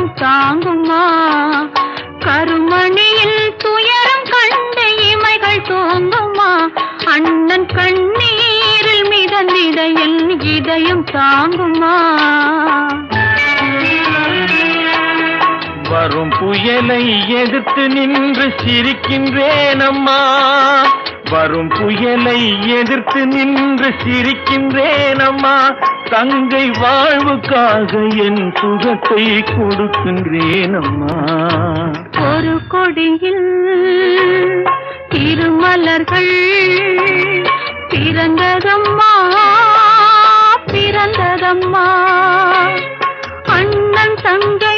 இதயம் தாங்குமா? கருமணியில் துயரம் கண்டு இமைகள் தூங்குமா? அண்ணன் கண்ணீரில் மிதந்திட என் இதயம் தாங்குமா? வரும் புயலை எதிர்த்து நின்று சிரிக்கின்றேன் அம்மா. வரும் புயலை எதிர்த்து நின்று சிரிக்கின்றேன் அம்மா. தங்கை வாழ்வுக்காக என் சுகத்தை கொடுக்கின்றேன் அம்மா. ஒரு கொடியில் திருமலர்கள் பிறந்ததம்மா, பிறந்ததம்மா. அண்ணன் தங்கை